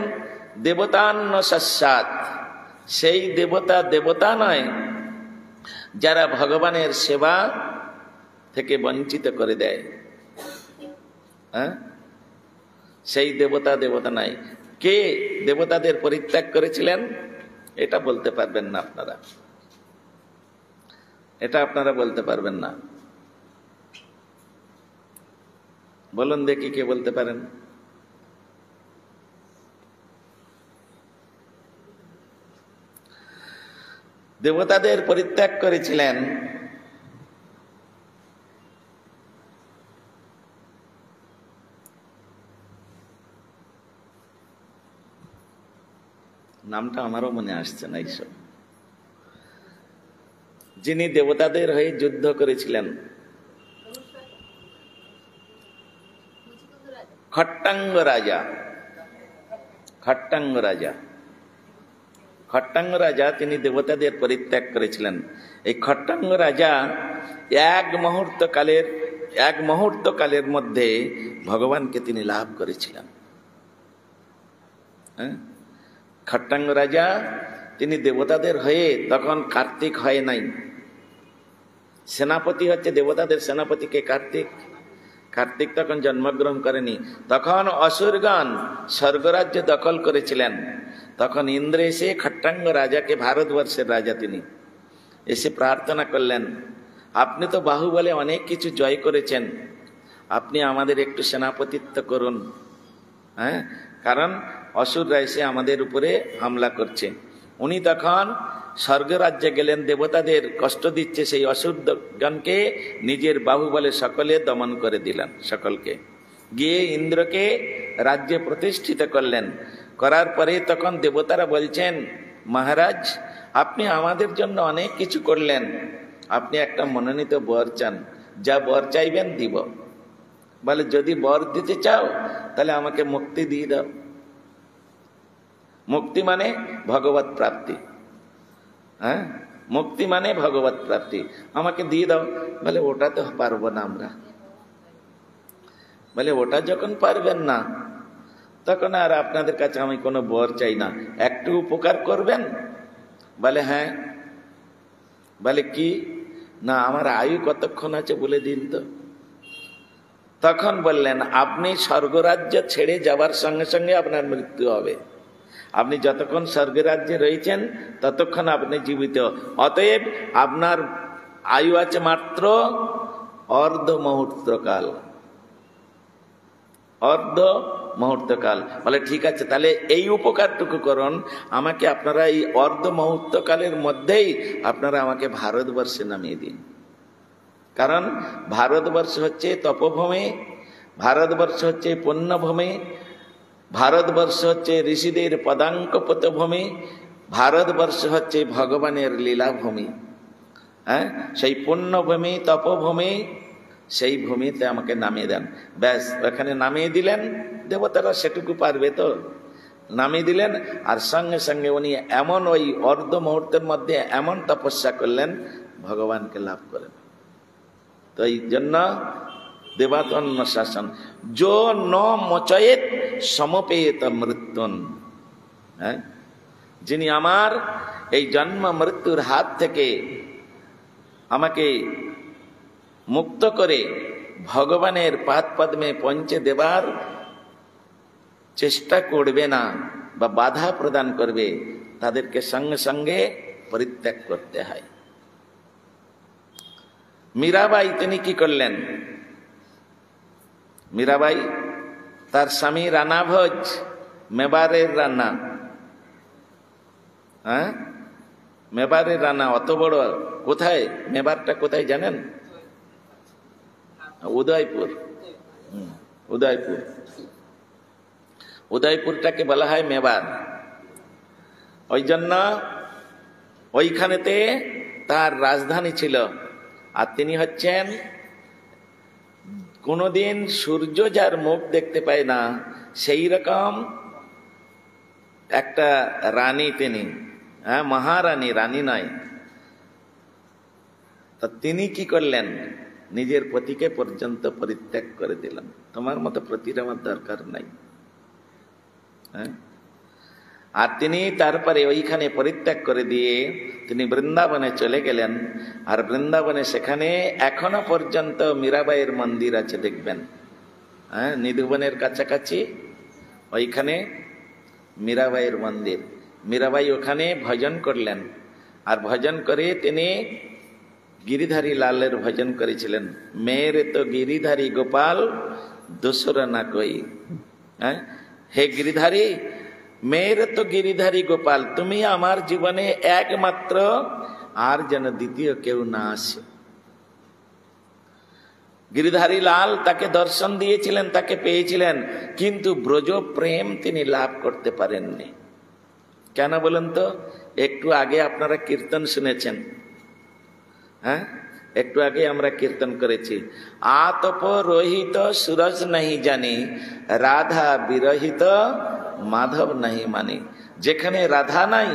দেবতান্ন সস্যাৎ, সেই দেবতা নয় যারা ভগবানের সেবা থেকে বঞ্চিত করে দেয়। হ্যাঁ, সেই দেবতা নাই। কে দেবতাদের পরিত্যাগ করেছিলেন? এটা বলতে পারবেন না আপনারা, এটা আপনারা বলতে পারবেন না। বলুন দেখি কে বলতে পারেন? দেবতাদের পরিত্যাগ করেছিলেন নামটা আমারও মনে আসছে না, এইসব যিনি দেবতাদের হয়ে যুদ্ধ করেছিলেন, খট্টাঙ্গ রাজা। খট্টাঙ্গ রাজা তিনি দেবতাদের পরিত্যাগ করেছিলেন। এই খট্টাঙ্গ রাজা এক মুহূর্তকালের মধ্যে ভগবানকে তিনি লাভ করেছিলেন। খট্টাঙ্গ রাজা তিনি দেবতাদের হয়ে, তখন কার্তিক হয় নাই, সেনাপতি হচ্ছে দেবতাদের সেনাপতিকে কার্তিক তখন জন্মগ্রহণ করেনি। তখন অসুরগণ স্বর্গরাজ্য দখল করেছিলেন। তখন ইন্দ্র এসে খট্টাঙ্গ রাজাকে, ভারতবর্ষের রাজা তিনি, এসে প্রার্থনা করলেন, আপনি তো বাহুবলে অনেক কিছু জয় করেছেন, আপনি আমাদের একটু সেনাপতিত্ব করুন। হ্যাঁ, কারণ অসুররা এসে আমাদের উপরে হামলা করছে। উনি তখন স্বর্গরাজ্যে গেলেন, দেবতাদের কষ্ট দিচ্ছে সেই অসুরগণকে নিজের বাহুবলে সকলে দমন করে দিলেন, সকলকে। গিয়ে ইন্দ্রকে রাজ্যে প্রতিষ্ঠিত করলেন। করার পরে তখন দেবতারা বলছেন, মহারাজ আপনি আমাদের জন্য অনেক কিছু করলেন, আপনি একটা মনোনীত বর চান, যা বর চাইবেন দিব। বলে, যদি বর দিতে চাও তাহলে আমাকে মুক্তি দিয়ে দাও। মুক্তি মানে ভগবত প্রাপ্তি। হ্যাঁ, মুক্তি মানে ভগবত প্রাপ্তি, আমাকে দিয়ে দাও। বলে, ওটা তো পারবো না আমরা। বলে, ওটা যখন পারবেন না তখন আর আপনাদের কাছে আমি কোনো বর চাই না, একটু উপকার করবেন। বলে, হ্যাঁ। বলে, কি? না, আমার আয়ু কতক্ষণ আছে বলে দিন তো। তখন বললেন, আপনি স্বর্গরাজ্য ছেড়ে যাবার সঙ্গে সঙ্গে আপনার মৃত্যু হবে। আপনি যতক্ষণ স্বর্গরাজ্যে রয়েছেন ততক্ষণ আপনি জীবিত, অতএব আপনার আয়ু আছে মাত্র অর্ধ মুহূর্তকাল। অর্ধ মুহূর্তকাল। বলে, ঠিক আছে, তাহলে এই উপকারটুকু করুন, আমাকে আপনারা এই অর্ধ মুহূর্তকালের মধ্যেই আপনারা আমাকে ভারতবর্ষে নামিয়ে দিন। কারণ ভারতবর্ষ হচ্ছে তপভূমি, ভারতবর্ষ হচ্ছে পুণ্যভূমি, ভারতবর্ষ হচ্ছে ঋষিদের পদাঙ্কপত ভূমি, ভারতবর্ষ হচ্ছে ভগবানের লীলাভূমি। হ্যাঁ, সেই পুণ্যভূমি, তপভূমি, সেই ভূমিতে আমাকে নামিয়ে দেন। ব্যাস, ওখানে নামিয়ে দিলেন। দেবতারা সেটুকু পারবে তো, নামিয়ে দিলেন। আর সঙ্গে সঙ্গে উনি এমন ওই অর্ধ মুহূর্তের মধ্যে এমন তপস্যা করলেন, ভগবানকে লাভ করেন। তো এই জন্য দেবাতন্ন শাসন, যো ন মোচয়েত সমপেত মৃত্যুন। হ্যাঁ, যিনি আমার এই জন্ম মৃত্যুর হাত থেকে আমাকে মুক্ত করে ভগবানের পাদ পদ্মে পৌঁছে দেবার চেষ্টা করবে না বা বাধা প্রদান করবে, তাদেরকে সঙ্গে সঙ্গে পরিত্যাগ করতে হয়। মীরাবাই তিনি কি করলেন? মীরাবাই তার স্বামী রানাভোজ, মেবারের রানা। হ্যাঁ, মেবারের রানা অত বড়। কোথায় মেবারটা? কোথায় জানেন? উদয়পুর। উদয়পুর, উদয়পুরটাকে বলা হয় মেবার। ওই জন্য ওইখানেতে তার রাজধানী ছিল। আর তিনি হচ্ছেন কোনদিন সূর্য যার মুখ দেখতে পায় না, সেই রকম একটা রানী তিনি। হ্যাঁ, মহারানী, রানী নয়। তা তিনি কি করলেন? নিজের পতিকে পর্যন্ত পরিত্যাগ করে দিলেন। তোমার মতো পতির আমার দরকার নাই। হ্যাঁ, আর তিনি তারপরে ওইখানে পরিত্যাগ করে দিয়ে তিনি বৃন্দাবনে চলে গেলেন। আর বৃন্দাবনে সেখানে এখনো পর্যন্ত মীরাবাইয়ের মন্দির আছে, দেখবেন। হ্যাঁ, নিধুবনের কাছাকাছি ওইখানে মীরাবাইয়ের মন্দির। মীরাবাই ওখানে ভজন করলেন। আর ভজন করে তিনি গিরিধারী লালের ভজন করেছিলেন। মেরে তো গিরিধারী গোপাল দোসরা না কই। হ্যাঁ, হে গিরিধারী, মেরে তো গিরিধারী গোপাল, তুমি আমার জীবনে একমাত্র, আর যেন দ্বিতীয় কেউ না আসে। গিরিধারী লাল তাকে দর্শন দিয়েছিলেন, তাকে পেয়েছিলেন, কিন্তু ব্রজ প্রেম তিনি লাভ করতে পারেননি। কেন বলেন তো? একটু আগে আপনারা কীর্তন শুনেছেন। হ্যাঁ, একটু আগে আমরা কীর্তন করেছি, আতপ রহিত সুরজ নাহি জানি, রাধা বিরহিত মাধব নাহি মানি। যেখানে রাধা নাই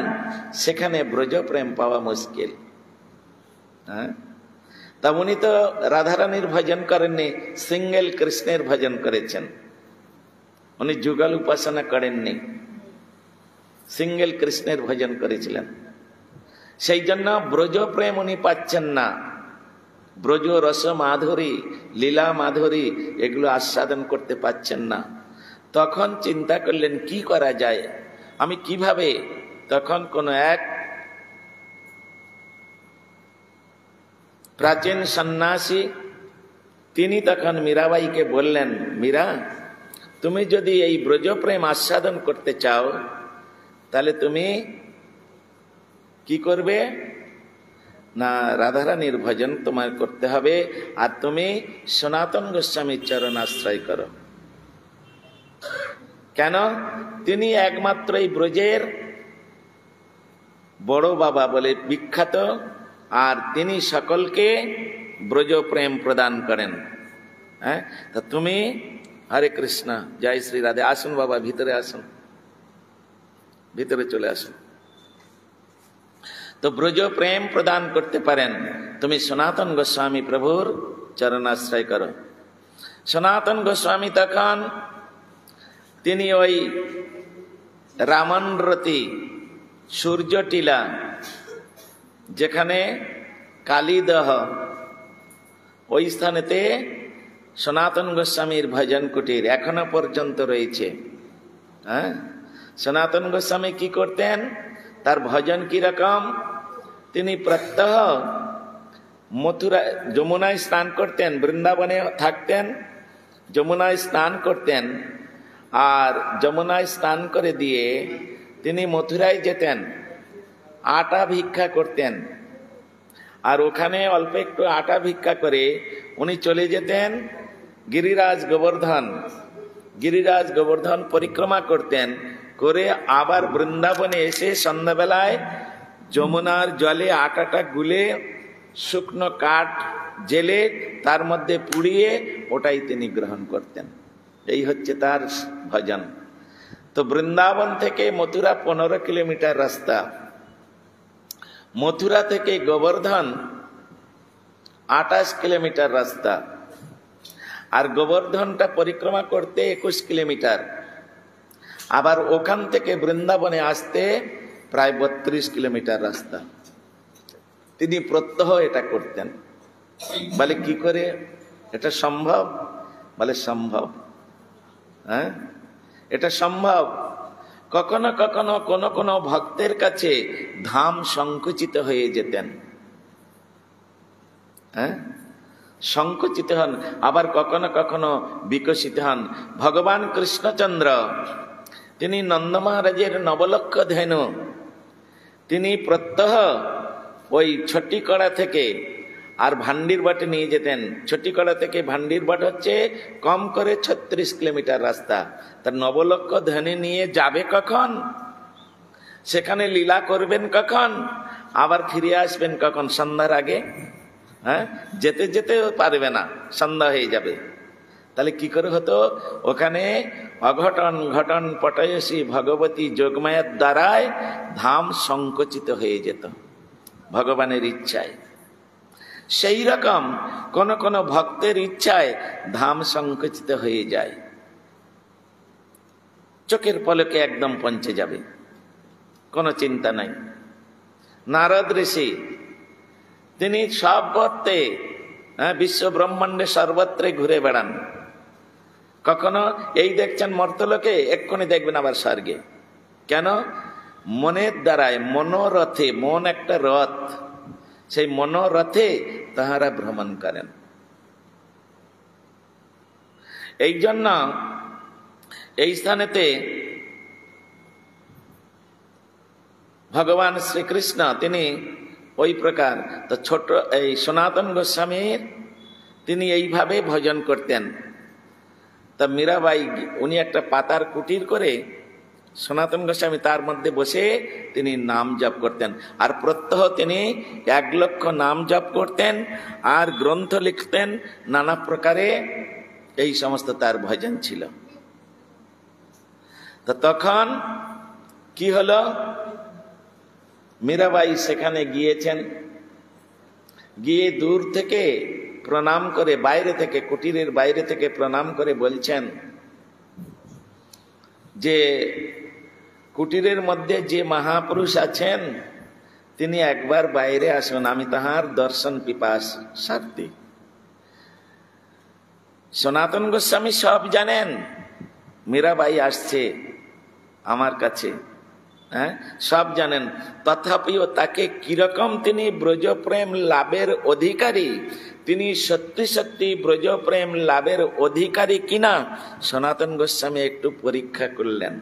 সেখানে ব্রজ প্রেম পাওয়া মুশকিল। হ্যাঁ, তা উনি তো রাধারানীর ভজন করেননি, সিঙ্গেল কৃষ্ণের ভজন করেছেন। উনি যুগল উপাসনা করেননি, সিঙ্গেল কৃষ্ণের ভজন করেছিলেন। সেই জন্য ব্রজ প্রেম উনি পাচ্ছেন না। ব্রজ রস মাধুরী, লীলা মাধুরী, এগুলো আস্বাদন করতে পাচ্ছেন না। তখন চিন্তা করলেন কি করা যায়। আমি কিভাবে? তখন কোন এক প্রাচীন সন্ন্যাসী তিনি তখন মীরাবাইকে বললেন, মীরা, তুমি যদি এই ব্রজপ্রেম আস্বাদন করতে চাও তাহলে তুমি কি করবে না, রাধারানীর ভজন তোমার করতে হবে, আর তুমি সনাতন গোস্বামীর চরণ আশ্রয় করো। কেন? তিনি একমাত্র এই ব্রজের বড় বাবা বলে বিখ্যাত, আর তিনি সকলকে ব্রজ প্রেম প্রদান করেন। হ্যাঁ, তা তুমি হরে কৃষ্ণ, জয় শ্রী রাধে। আসুন বাবা, ভিতরে আসুন, ভিতরে চলে আসুন। তো ব্রজ প্রেম প্রদান করতে পারেন, তুমি সনাতন গোস্বামী প্রভুর চরণাশ্রয় করো। সনাতন গোস্বামী তখন তিনি ওই রামনরতি সূর্যটিলা, যেখানে কালীদহ, ওই স্থানেতে সনাতন গোস্বামীর ভজন কুটির এখনো পর্যন্ত রয়েছে। হ্যাঁ, সনাতন গোস্বামী কি করতেন, তার ভজন কি রকম, তিনি প্রত্যহ মথুরা যমুনায় স্নান করতেন, বৃন্দাবনে থাকতেন, যমুনায় স্নান করতেন, আর যমুনায় স্নান করে দিয়ে তিনি মথুরায় যেতেন, আটা ভিক্ষা করতেন, আর ওখানে অল্প একটু আটা ভিক্ষা করে উনি চলে যেতেন গিরিরাজ গোবর্ধন, গিরিরাজ গোবর্ধন পরিক্রমা করতেন, করে আবার বৃন্দাবনে এসে সন্ধ্যাবেলায় যমুনার জলে আটাটা গুলে শুকনো কাঠ জেলে তার মধ্যে পুড়িয়ে ওটাই তিনি গ্রহণ করতেন। এই হচ্ছে তার ভজন। তো বৃন্দাবন থেকে মথুরা 15 কিলোমিটার রাস্তা, মথুরা থেকে গোবর্ধন 28 কিলোমিটার রাস্তা, আর গোবর্ধনটা পরিক্রমা করতে 21 কিলোমিটার, আবার ওখান থেকে বৃন্দাবনে আসতে প্রায় 32 কিলোমিটার রাস্তা। তিনি প্রত্যহ এটা করতেন। বলে কি করে এটা সম্ভব? বলে সম্ভব। হ্যাঁ, এটা সম্ভব। কখনো কখনো কোন কোন ভক্তের কাছে ধাম সংকুচিত হয়ে যেতেন, হ্যাঁ, সংকুচিত হন, আবার কখনো কখনো বিকশিত হন। ভগবান কৃষ্ণচন্দ্র তিনি নন্দ মহারাজের নবলক্ষ ধেনু, তিনি প্রত্যহ ওই ছটিকড়া থেকে আর ভান্ডির বাটে নিয়ে যেতেন। ছটিকড়া থেকে ভান্ডির বাট হচ্ছে কম করে 36 কিলোমিটার রাস্তা। তার নবলক্ষ ধেনু নিয়ে যাবে কখন, সেখানে লীলা করবেন কখন, আবার ফিরে আসবেন কখন, সন্ধ্যার আগে। হ্যাঁ, যেতে যেতেও পারবে না, সন্ধ্যা হয়ে যাবে। তাহলে কি করে হতো, ওখানে অঘটন ঘটন পটয়সী ভগবতী যোগমায়ার দ্বারায় ধাম সংকুচিত হয়ে যেত ভগবানের ইচ্ছায়। সেই রকম কোন কোন ভক্তের ইচ্ছায় ধাম সংকুচিত হয়ে যায়, চোখের পলকে একদম পৌঁছে যাবে, কোনো চিন্তা নাই। নারদ ঋষি তিনি সব গর্তে, বিশ্ব ব্রহ্মাণ্ডে সর্বত্রে ঘুরে বেড়ান। কখনো এই দেখছেন মর্তলোকে, এক্ষুনি দেখবেন আবার স্বর্গে। কেন? মনের দ্বারায়, মনোরথে, মন একটা রথ, সেই মনোরথে তাহারা ভ্রমণ করেন। এই জন্য এই স্থানেতে ভগবান শ্রীকৃষ্ণ তিনি ওই প্রকার। তো ছোট এই সনাতন গোস্বামীর তিনি এইভাবে ভজন করতেন। তা মীরাবাই উনি একটা পাতার কুটির করে সনাতন গোস্বামী তার মধ্যে বসে তিনি নাম জপ করতেন, আর প্রত্যহ তিনি 1 লক্ষ নাম জপ করতেন, আর গ্রন্থ লিখতেন নানা প্রকারে। এই সমস্ত তার ভজন ছিল। তো তখন কি হলো, মীরাবাই সেখানে গিয়েছেন, গিয়ে দূর থেকে প্রণাম করে, বাইরে থেকে, কুটিরের বাইরে থেকে প্রণাম করে বলছেন যে কুটিরের মধ্যে যে মহাপুরুষ আছেন তিনি একবার বাইরে আসুন, আমি তাহার দর্শন পিপাসার্থী। সনাতন গোস্বামী সব জানেন, মীরাবাই আসছে আমার কাছে, হ্যাঁ, সব জানেন, তথাপিও তাকে কিরকম তিনি ব্রজপ্রেম লাভের অধিকারী, তিনি সত্যি সত্যি ব্রজপ্রেম লাভের অধিকারী কিনা সনাতন গোস্বামী একটু পরীক্ষা করলেন।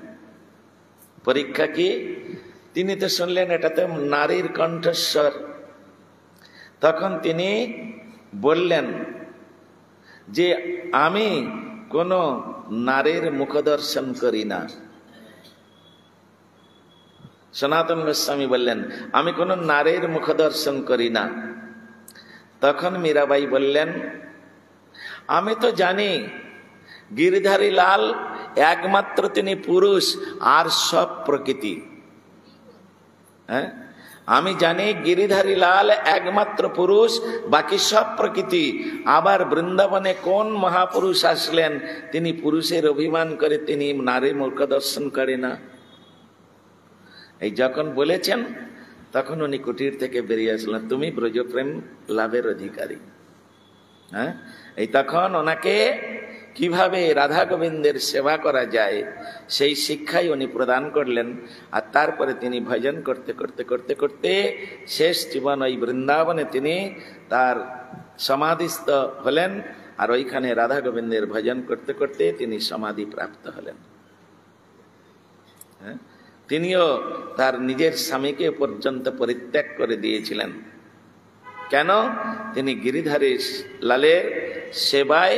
পরীক্ষা কি? তিনি তো শুনলেন এটা তো নারীর কণ্ঠস্বর। তখন তিনি বললেন যে আমি কোনো নারীর মুখ দর্শন করি না। সনাতন গোস্বামী বললেন আমি কোনো নারীর মুখ দর্শন করি না। তখন মীরাবাই বললেন আমি তো জানি গিরিধারী লাল একমাত্র তিনি পুরুষ, আর সব প্রকৃতি। হ্যাঁ, আমি জানি গিরিধারী লাল একমাত্র পুরুষ, বাকি সব প্রকৃতি। আবার বৃন্দাবনে কোন মহাপুরুষ আসলেন তিনি পুরুষের অভিমান করে তিনি নারী মুখ দর্শন করে না? এই যখন বলেছেন তখন উনি কুটির থেকে বেরিয়ে আসলেন, তুমি ব্রজপ্রেম লাভের অধিকারী। হ্যাঁ, এই তখন ওনাকে কিভাবে রাধা গোবিন্দের সেবা করা যায় সেই শিক্ষাই উনি প্রদান করলেন। আর তারপরে তিনি ভজন করতে করতে করতে করতে শেষ জীবন ওই বৃন্দাবনে তিনি তার সমাধিস্থ হলেন। আর ওইখানে রাধা গোবিন্দের ভজন করতে করতে তিনি সমাধি প্রাপ্ত হলেন। হ্যাঁ, তিনিও তার নিজের স্বামীকে পর্যন্ত পরিত্যাগ করে দিয়েছিলেন। কেন? তিনি গিরিধারী লালের সেবায়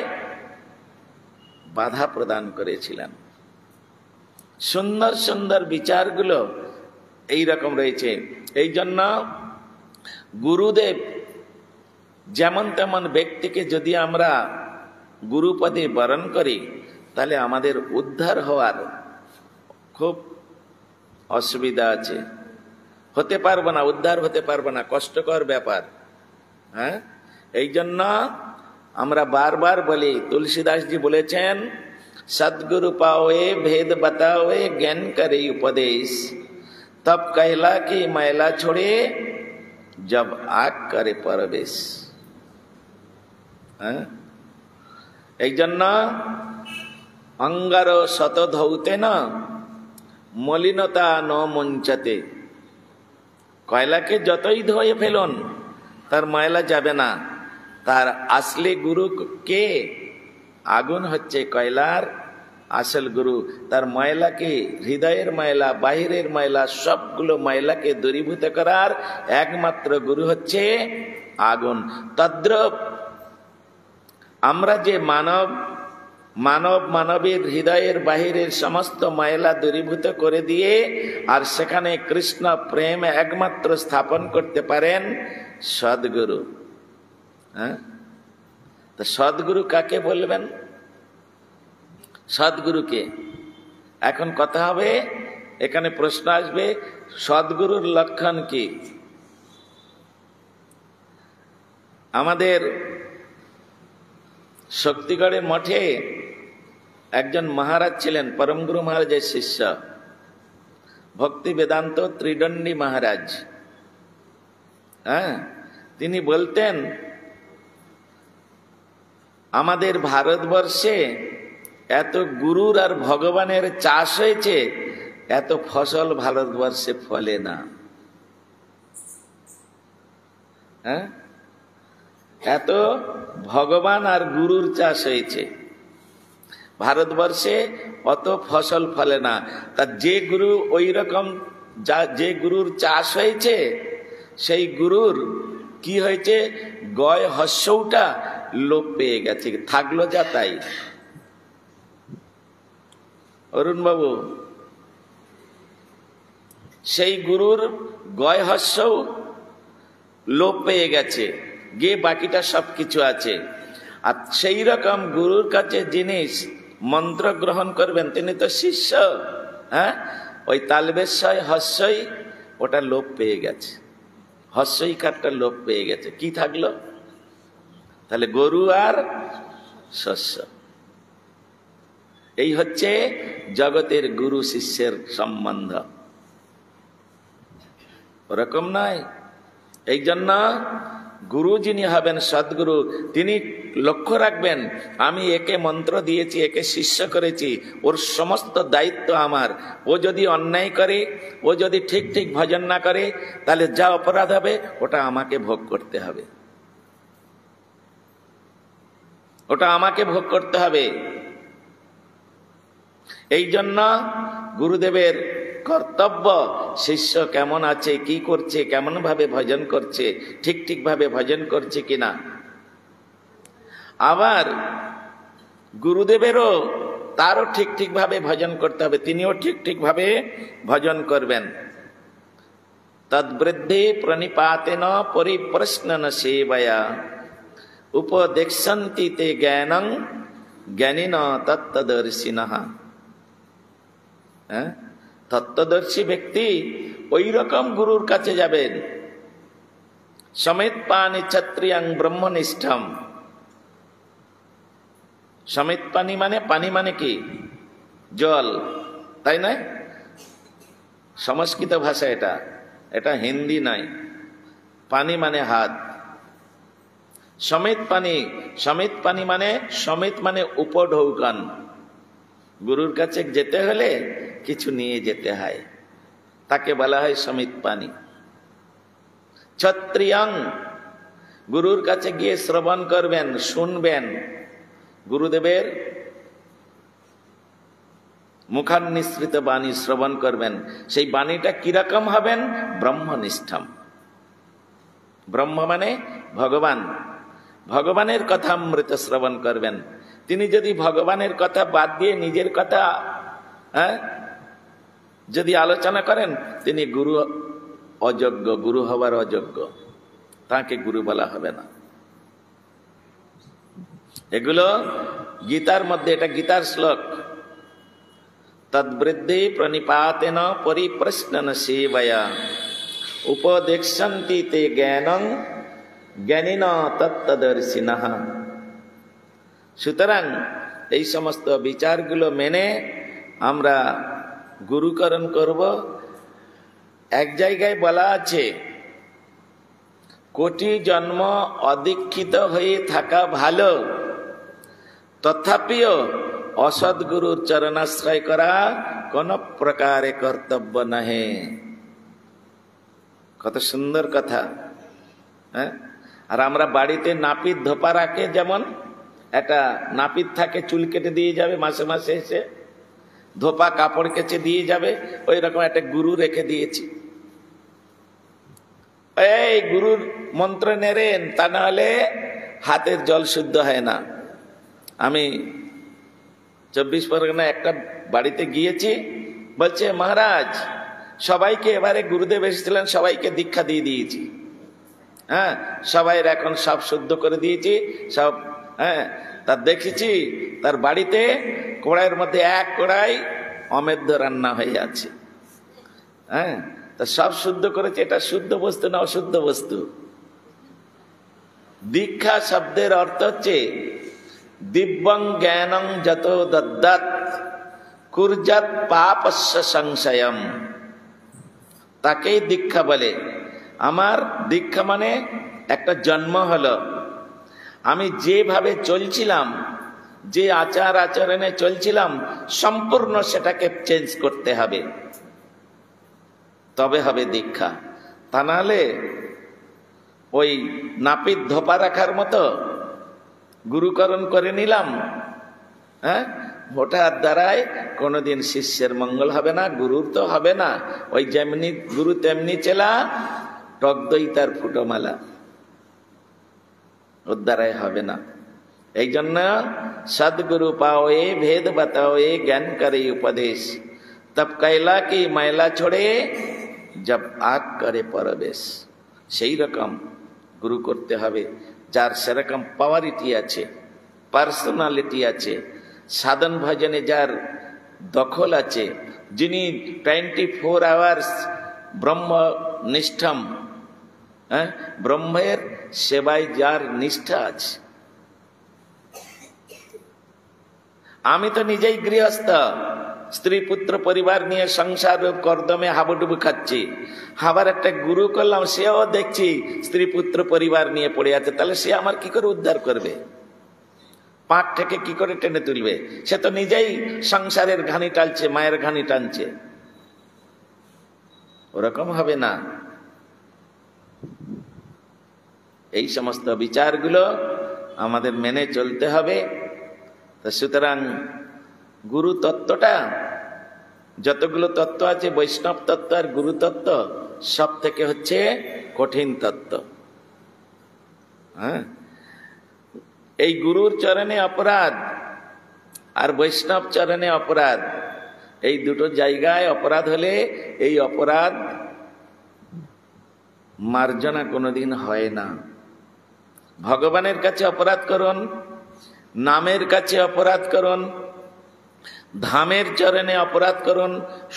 বাধা প্রদান করেছিলেন। সুন্দর সুন্দর বিচারগুলো এই রকম রয়েছে। এই জন্য গুরুদেব যেমন তেমন ব্যক্তিকে যদি আমরা গুরুপদে বরণ করি তাহলে আমাদের উদ্ধার হওয়ার খুব অসুবিধা আছে, হতে পারবো না, উদ্ধার হতে পারবো না, কষ্টকর ব্যাপার। হ্যাঁ, এই জন্য আমরা বারবার বলি, তুলসীদাসজি বলেছেন সদ্গুরু পাওয়ে ভেদ बताओए ज्ञान करे उपदेश तब कहला कि मैला छोड़े जब आग करे प्रवेश। হ্যাঁ, এই জন্য অঙ্গার শত ধৌতে না মলিনতা ন মঞ্চাতে, কয়লাকে যতই ধুয়ে ফেলুন তার ময়লা যাবে না। তার আসলে গুরু কে? আগুন হচ্ছে কয়লার আসল গুরু। তার ময়লাকে, হৃদয়ের ময়লা, বাহিরের ময়লা, সবগুলো ময়লাকে দূরীভূত করার একমাত্র গুরু হচ্ছে আগুন। তদ্রূপ আমরা যে মানবের হৃদয়ের বাহিরের সমস্ত ময়লা দূরীভূত করে দিয়ে আর সেখানে কৃষ্ণ প্রেম একমাত্র স্থাপন করতে পারেন সদ্গুরু। হ্যাঁ, তো সদ্গুরু কাকে বলবেন? সদ্গুরুকে এখন কথা হবে, এখানে প্রশ্ন আসবে সদ্গুরুর লক্ষণ কি? আমাদের শক্তিগড়ের মঠে একজন মহারাজ ছিলেন, পরমগুরু মহারাজের শিষ্য, ভক্তি বেদান্ত ত্রিদণ্ডী মহারাজ। হ্যাঁ, তিনি বলতেন আমাদের ভারতবর্ষে এত গুরুর আর ভগবানের চাষ হয়েছে, এত ফসল ভারতবর্ষে ফলে না। হ্যাঁ, এত ভগবান আর গুরুর চাষ হয়েছে, ভারতবর্ষে অত ফসল ফলে না। তা যে গুরু ওই রকম, যে গুরুর চাষ হয়েছে সেই গুরুর কি হয়েছে? গয় হস্যটা লোপ পেয়ে গেছে, থাকলো যা তাই। অরুণ বাবু, সেই গুরুর গয় হস্য লোপ পেয়ে গেছে, গিয়ে বাকিটা সবকিছু আছে। আর সেই রকম গুরুর কাছে জিনিস মন্ত্র গ্রহণ করবেন, তিনি তো শিষ্য। হ্যাঁ, ওই তালবেশ্বয় হস্যই ওটা লোপ পেয়ে গেছে, হস্যই কারটা লোপ পেয়ে গেছে, কি থাকলো? তাহলে গরু আর শস্য। এই হচ্ছে জগতের গুরু শিষ্যের সম্বন্ধ, ওরকম নয়। এই জন্য গুরু যিনি হবেন সদ্গুরু, তিনি লক্ষ্য রাখবেন আমি একে মন্ত্র দিয়েছি, একে শিষ্য করেছি, ওর সমস্ত দায়িত্ব আমার। ও যদি অন্যায় করে, ও যদি ঠিক ঠিক ভজন না করে, তাহলে যা অপরাধ হবে ওটা আমাকে ভোগ করতে হবে, ওটা আমাকে ভোগ করতে হবে। এই জন্য গুরুদেবের কর্তব্য শিষ্য কেমন আছে, কি করছে, কেমন ভাবে ভজন করছে, ঠিক ঠিক ভাবে ভজন করছে কিনা। আবার গুরুদেবেরও তারও ঠিক ঠিক ভাবে ভজন করতে হবে, তিনিও ঠিক ঠিক ভাবে ভজন করবেন। তদ্বৃদ্ধি প্রণিপাতেন পরিপ্রশ্নন সেবয়া উপদেক্ষন্তি তে জ্ঞানং জ্ঞানিন তত্ত্বদর্শিনঃ। তত্ত্বদর্শী ব্যক্তি ওই রকম গুরুর কাছে যাবেন। সমেত পানি ক্ষত্রিয়াং ব্রহ্মনিষ্ঠম। সমেত পানি মানে, পানি মানে কি? জল, তাই না? সংস্কৃত ভাষা এটা, এটা হিন্দি নাই। পানি মানে হাত। সমেত পানি, সমেত পানি মানে, সমেত মানে উপঢৌকন। গুরুর কাছে যেতে হলে কিছু নিয়ে যেতে হয়, তাকে বলা হয় সমেত পানি। ক্ষত্রিয়ং, গুরুর কাছে গিয়ে শ্রবণ করবেন, শুনবেন, গুরুদেবের মুখান্নিসৃত বাণী শ্রবণ করবেন। সেই বাণীটা কিরকম হবেন? ব্রহ্মনিষ্ঠম। ব্রহ্ম মানে ভগবান, ভগবানের কথা অমৃত শ্রবণ করবেন। তিনি যদি ভগবানের কথা বাদ দিয়ে নিজের কথা যদি আলোচনা করেন, তিনি গুরু অযোগ্য, গুরু হবার অযোগ্য, তাকে গুরু বলা হবে না। এগুলো গীতার মধ্যে, এটা গীতার শ্লোক। তদ্বৃদ্ধি প্রণিপাতেন পরিপ্রশ্নন সেবয়া উপদেক্ষন্তি তে জ্ঞানং জ্ঞানিন তত্ত্বদর্শিনঃ। সুতরাং এই সমস্ত বিচারগুলো মেনে আমরা গুরুকরণ করব। এক জায়গায় বলা আছে, কোটি জন্ম অদীক্ষিত হয়ে থাকা ভালো, তথাপিও অসৎগুরুর চরণাশ্রয় করা কোন প্রকারে কর্তব্য নহে। কত সুন্দর কথা। আর আমরা বাড়িতে নাপিত ধোপা রাখে, যেমন একটা নাপিত থাকে, চুল কেটে দিয়ে যাবে, মাসে মাসে এসে ধোপা কাপড় কেচে দিয়ে যাবে, ওই রকম একটা গুরু রেখে দিয়েছি। এই গুরুর মন্ত্র নেড়েন, তা না হলে হাতের জল শুদ্ধ হয় না। আমি 24 পরগনা একটা বাড়িতে গিয়েছি, বলছে মহারাজ সবাইকে, এবারে গুরুদেব এসেছিলেন, সবাইকে দীক্ষা দিয়ে দিয়েছি। হ্যাঁ, সবাই এখন সব শুদ্ধ করে দিয়েছি সব। হ্যাঁ, তার দেখেছি তার বাড়িতে কড়াইয়ের মধ্যে এক কড়াই অমেধ্য রান্না হয়ে আছে। হ্যাঁ, তা সব শুদ্ধ করেছে। এটা শুদ্ধ বস্তু না অশুদ্ধ বস্তু? দীক্ষা শব্দের অর্থ হচ্ছে দিব্যং জ্ঞানং যত দদ্যাৎ কুর্যাৎ পাপস্য সংশয়ম, তাকেই দীক্ষা বলে। আমার দীক্ষা মানে একটা জন্ম হলো। আমি যেভাবে চলছিলাম, যে আচার আচরণে চলছিলাম, সম্পূর্ণ সেটাকে চেঞ্জ করতে হবে, তবে হবে দীক্ষা। তা নাহলে ওই নাপিত ধোপা রাখার মতো গুরুকরণ করে নিলাম, হ্যাঁ, ওটার দ্বারায় কোনোদিন শিষ্যের মঙ্গল হবে না, গুরুর তো হবে না। ওই যেমনি গুরু তেমনি চেলা, টক দই তার ফুটোমালা, ওর দ্বারাই হবে না। এই জন্য সদগুরু পাও এ ভেদ বাতাও এ জ্ঞান করে উপদেশ, তব কৈলা কি मैला छोड़े जब आग करे परवेश। সেই রকম গুরু করতে হবে, যার সেরকম পাওয়ারিটি আছে, পার্সোনালিটি আছে, সাধন ভজনে যার দখল আছে, যিনি 24 আওয়ার্স ব্রহ্মনিষ্ঠম, ব্রহ্মের সেবায় যার নিষ্ঠা আছে। আমি তো নিজেই গৃহস্থ, স্ত্রী পুত্র পরিবার নিয়ে সংসার কর্দমে হাবুডুবু খাচ্ছি, আবার একটা গুরু করলাম, সেও দেখছি স্ত্রী পুত্র পরিবার নিয়ে পড়ে আছে, তাহলে সে আমার কি করে উদ্ধার করবে? পাট থেকে কি করে টেনে তুলবে? সে তো নিজেই সংসারের ঘানি টানছে, মায়ের ঘানি টানছে। ওরকম হবে না। এই সমস্ত বিচারগুলো আমাদের মেনে চলতে হবে। তো সুতরাং গুরু তত্ত্বটা, যতগুলো তত্ত্ব আছে, বৈষ্ণব তত্ত্ব আর গুরু তত্ত্ব সব থেকে হচ্ছে কঠিন তত্ত্ব। হ্যাঁ, এই গুরুর চরণে অপরাধ আর বৈষ্ণব চরণে অপরাধ, এই দুটো জায়গায় অপরাধ হলে এই অপরাধ মার্জনা কোনোদিন হয় না। ভগবানের কাছে অপরাধ করুন, নামের কাছে অপরাধ করুন, ধামের চরণে অপরাধ করুন,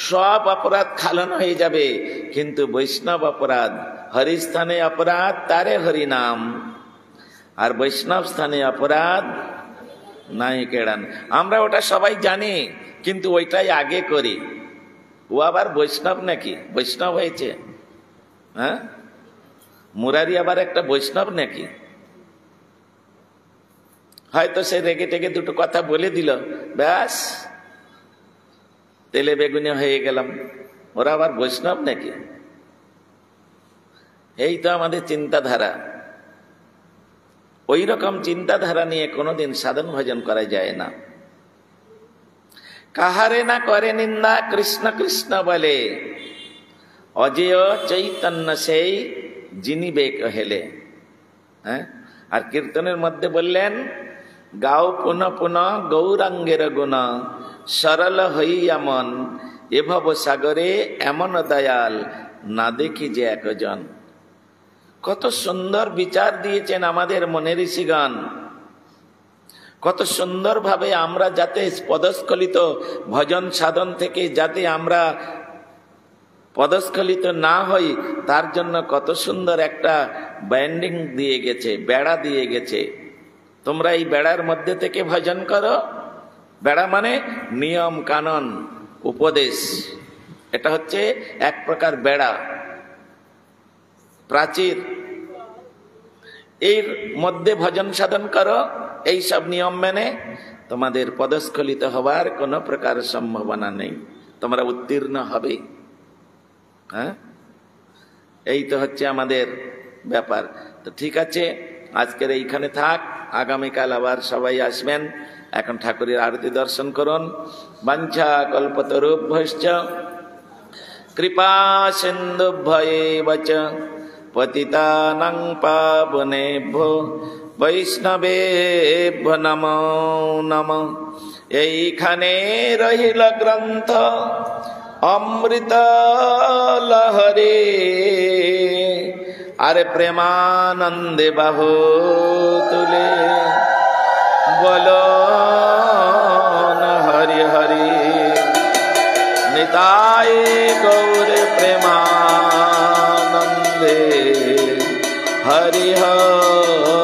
সব অপরাধ খালন হয়ে যাবে। কিন্তু বৈষ্ণব অপরাধ, হরিস্থানে অপরাধ তারে হরি নাম, আর বৈষ্ণব স্থানে অপরাধ নাই কেড়ান। আমরা ওটা সবাই জানি, কিন্তু ওইটাই আগে করি। ও আবার বৈষ্ণব নাকি? বৈষ্ণব হয়েছে? হ্যাঁ, মুরারি আবার একটা বৈষ্ণব নাকি? হয়তো সে রেগে টেগে দুটো কথা বলে দিল, ব্যাস তেলে বেগুনে হয়ে গেলাম। ওরা আবার বৈষ্ণব নাকি? এই তো আমাদের চিন্তাধারা। ওই রকম চিন্তাধারা নিয়ে কোনোদিন সাধন ভজন করা যায় না। কাহারে না করে নিন্দা কৃষ্ণ কৃষ্ণ বলে, অজেয় চৈতন্য সেই জিনিবে কহেলে। হ্যাঁ, আর কীর্তনের মধ্যে বললেন, গাও পুন পুন গৌরাঙ্গের গুণ, সরল হইয়া মন এভব সাগরে এমন দয়াল না দেখি যে একজন। কত সুন্দর বিচার দিয়েছেন আমাদের মনের ঋষিগণ। কত সুন্দরভাবে আমরা যাতে পদস্খলিত ভজন সাধন থেকে যাতে আমরা পদস্খলিত না হই, তার জন্য কত সুন্দর একটা ব্যান্ডিং দিয়ে গেছে, বেড়া দিয়ে গেছে। তোমরা এই বেড়ার মধ্যে থেকে ভজন করো। বেড়া মানে নিয়ম কানুন উপদেশ, এটা হচ্ছে এক প্রকার বেড়া, প্রাচীর। এর মধ্যে ভজন সাধন করো, এই সব নিয়ম মেনে তোমাদের পদস্খলিত হবার কোনো প্রকার সম্ভাবনা নেই, তোমরা উত্তীর্ণ হবে। হ্যাঁ, এই তো হচ্ছে আমাদের ব্যাপার। তো ঠিক আছে, আজকের এইখানে থাক, আগামীকাল আবার সবাই আসবেন। এখন ঠাকুরের আরতি দর্শন করুন। বাঞ্ছা কল্পতরুভ্যশ্চ কৃপা সিন্ধুভ্যেব চ পতিতানাং পাবনেভ্যো বৈষ্ণবেভ্যো নমো নমঃ। এইখানে রহিল গ্রন্থ অমৃত লহরে, আরে প্রেমানন্দে বাহু তুলে বলো হরি হরি। নিতাই গৌর প্রেমানন্দে হরি হরি।